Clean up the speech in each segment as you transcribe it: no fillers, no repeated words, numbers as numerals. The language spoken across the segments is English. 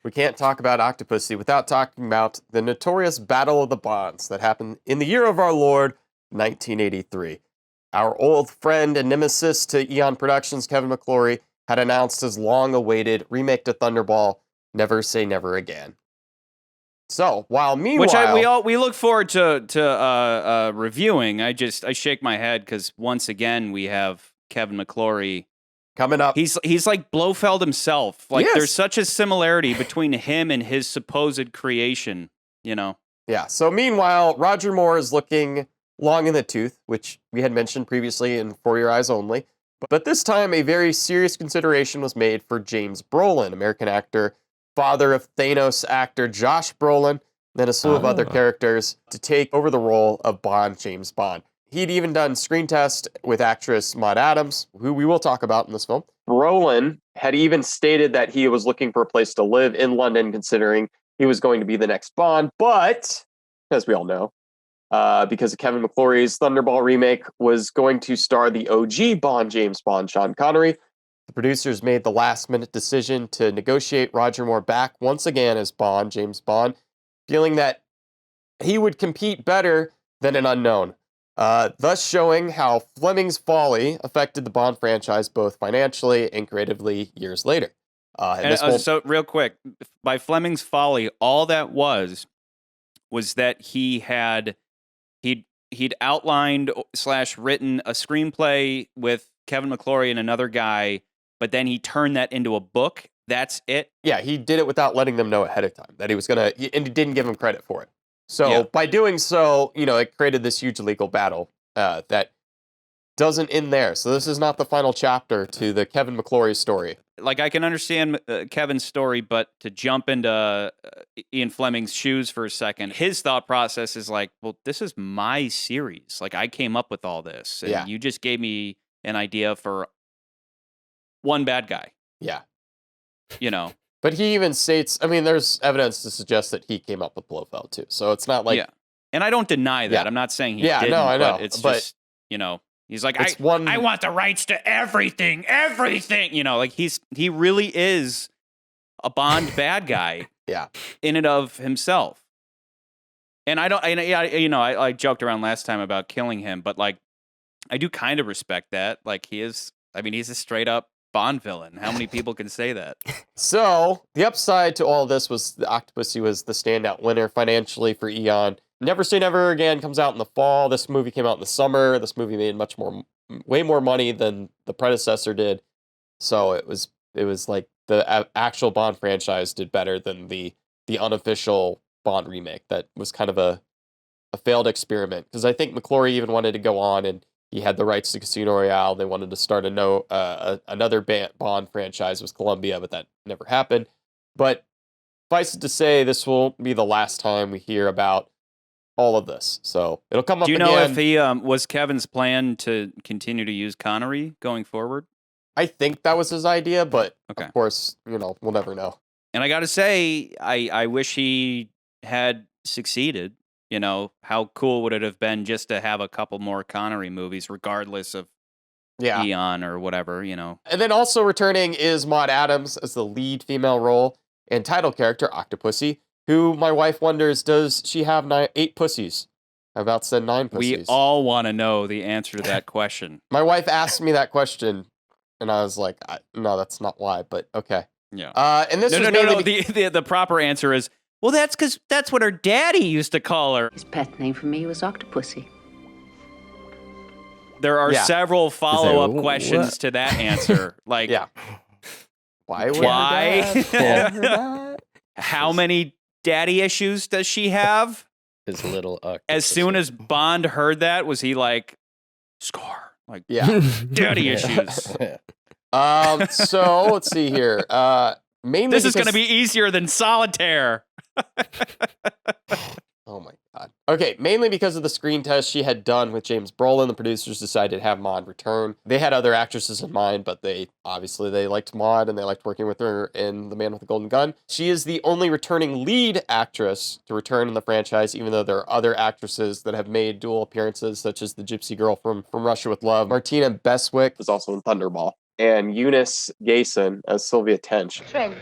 We can't talk about Octopussy without talking about the notorious Battle of the Bonds that happened in the year of our Lord, 1983. Our old friend and nemesis to Eon Productions, Kevin McClory, had announced his long-awaited remake to Thunderball, Never Say Never Again. So, while meanwhile... we look forward to reviewing. I shake my head because once again we have Kevin McClory coming up. He's like Blofeld himself. Like Yes. There's such a similarity between him and his supposed creation, you know? Yeah, so meanwhile, Roger Moore is looking long in the tooth, which we had mentioned previously in For Your Eyes Only. But this time, a very serious consideration was made for James Brolin, American actor, father of Thanos actor Josh Brolin, and a slew of other characters to take over the role of James Bond. He'd even done screen test with actress Maud Adams, who we will talk about in this film. Brolin had even stated that he was looking for a place to live in London, considering he was going to be the next Bond. But, as we all know, because of Kevin McClory's Thunderball remake was going to star the OG Bond, James Bond, Sean Connery, the producers made the last-minute decision to negotiate Roger Moore back once again as Bond, James Bond, feeling that he would compete better than an unknown, thus showing how Fleming's folly affected the Bond franchise both financially and creatively years later. So real quick, by Fleming's folly, all that was that he'd outlined / written a screenplay with Kevin McClory and another guy, but then he turned that into a book. That's it? Yeah, he did it without letting them know ahead of time that he was going to, and he didn't give him credit for it. So by doing so, it created this huge legal battle that doesn't end there. So this is not the final chapter to the Kevin McClory story. Like, I can understand Kevin's story, but to jump into Ian Fleming's shoes for a second, his thought process is like, well, this is my series. Like, I came up with all this, and you just gave me an idea for one bad guy. Yeah. But he even states, there's evidence to suggest that he came up with Blofeld too. So it's not like... Yeah. And I don't deny that. Yeah. I'm not saying he didn't. No, I know. But it's just, he's like, I want the rights to everything. Like he really is a Bond bad guy. Yeah. In and of himself. And I joked around last time about killing him, but like, I do kind of respect that. Like he's a straight up Bond villain. How many people can say that? So the upside to all this was the Octopussy was the standout winner financially for Eon. Never Say Never Again comes out in the fall. This movie came out in the summer. This movie made way more money than the predecessor did. So it was like the actual Bond franchise did better than the unofficial Bond remake that was kind of a failed experiment. Because I think McClory even wanted to go on, and he had the rights to Casino Royale. They wanted to start another Bond franchise with Columbia, but that never happened. But suffice it to say, this will be the last time we hear about all of this. So it'll come up again. Do you know if he was Kevin's plan to continue to use Connery going forward? I think that was his idea, but of course, we'll never know. And I got to say, I wish he had succeeded. How cool would it have been just to have a couple more Connery movies, regardless of Eon or whatever, And then also returning is Maud Adams as the lead female role and title character, Octopussy, who my wife wonders, does she have 8 pussies? I about said 9 pussies. We all want to know the answer to that question. My wife asked me that question, and I was like, no, that's not why, but okay. Yeah. And this no. The proper answer is, well, that's because that's what her daddy used to call her. His pet name for me was Octopussy. There are several follow-up questions to that answer. Like, why? How many daddy issues does she have? His little As soon as Bond heard that, was he like, score? Like, daddy issues. So let's see here. Mainly this is going to be easier than solitaire. Oh my god. Okay, mainly because of the screen test she had done with James Brolin, the producers decided to have Maud return. They had other actresses in mind, but they liked Maud and they liked working with her in The Man with the Golden Gun. She is the only returning lead actress to return in the franchise, even though there are other actresses that have made dual appearances, such as the gypsy girl from Russia with Love. Martina Beswick is also in Thunderball. And Eunice Gayson as Sylvia Tench. Trench.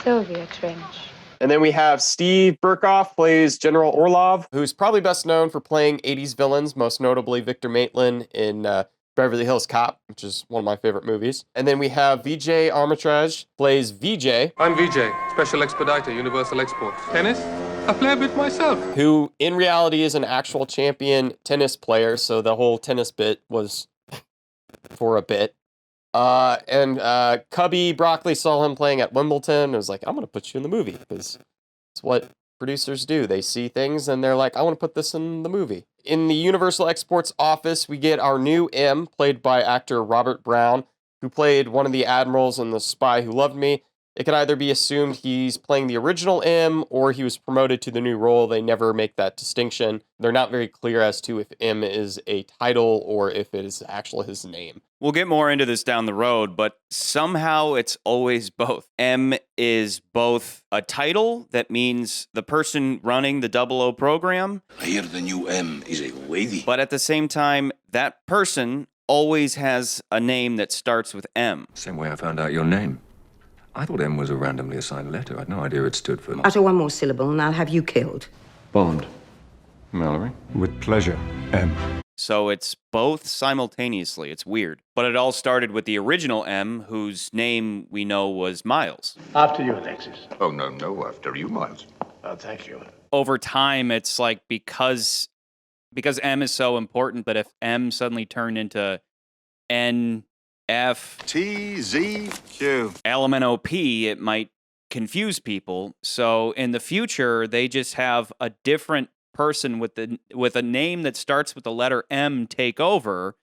Sylvia Trench. And then we have Steve Burkoff plays General Orlov, who's probably best known for playing 80s villains, most notably Victor Maitland in Beverly Hills Cop, which is one of my favorite movies. And then we have Vijay Armitage plays VJ. I'm Vijay, Special Expediter, Universal Exports. Tennis? I play a bit myself. Who in reality is an actual champion tennis player, so the whole tennis bit was for a bit. And Cubby Broccoli saw him playing at Wimbledon and was like, I'm going to put you in the movie, because it's what producers do. They see things and they're like, I want to put this in the movie. In the Universal Exports office, we get our new M, played by actor Robert Brown, who played one of the admirals in The Spy Who Loved Me. It can either be assumed he's playing the original M or he was promoted to the new role. They never make that distinction. They're not very clear as to if M is a title or if it is actually his name. We'll get more into this down the road, but somehow it's always both. M is both a title that means the person running the 00 program. I hear the new M is a lady. But at the same time, that person always has a name that starts with M. Same way I found out your name. I thought M was a randomly assigned letter. I had no idea it stood for... Utter one more syllable and I'll have you killed. Bond. Mallory. With pleasure, M. So it's both simultaneously. It's weird. But it all started with the original M, whose name we know was Miles. After you, Alexis. Oh, no, after you, Miles. Oh, thank you. Over time, it's like because M is so important, but if M suddenly turned into N, F, T, Z, Q. LMNOP, it might confuse people. So in the future, they just have a different person with a name that starts with the letter M take over,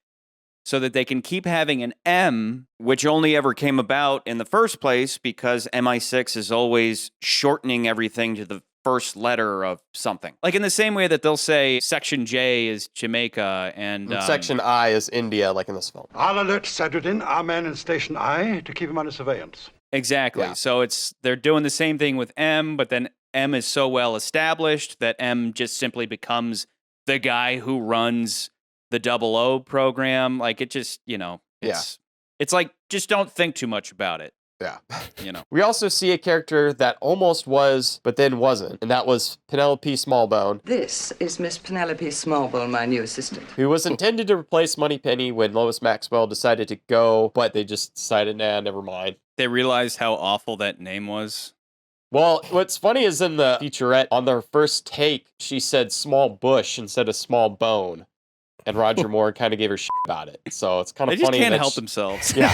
so that they can keep having an M, which only ever came about in the first place because MI6 is always shortening everything to the first letter of something. Like in the same way that they'll say Section J is Jamaica and Section I is India, like in this film. I'll alert Sadruddin, our man in Station I, to keep him under surveillance. Exactly. Yeah. So they're doing the same thing with M, but then M is so well established that M just simply becomes the guy who runs the 00 program. Like it just, it's like, just don't think too much about it. Yeah. We We also see a character that almost was, but then wasn't, and that was Penelope Smallbone, This is Miss Penelope Smallbone, my new assistant. who was intended to replace Moneypenny when Lois Maxwell decided to go, but they just decided, nah, never mind. They realized how awful that name was. Well, what's funny is in the featurette, on their first take, she said small bush instead of small bone. And Roger Moore kind of gave her shit about it. So it's kind They of just funny. can't that help themselves. Yeah.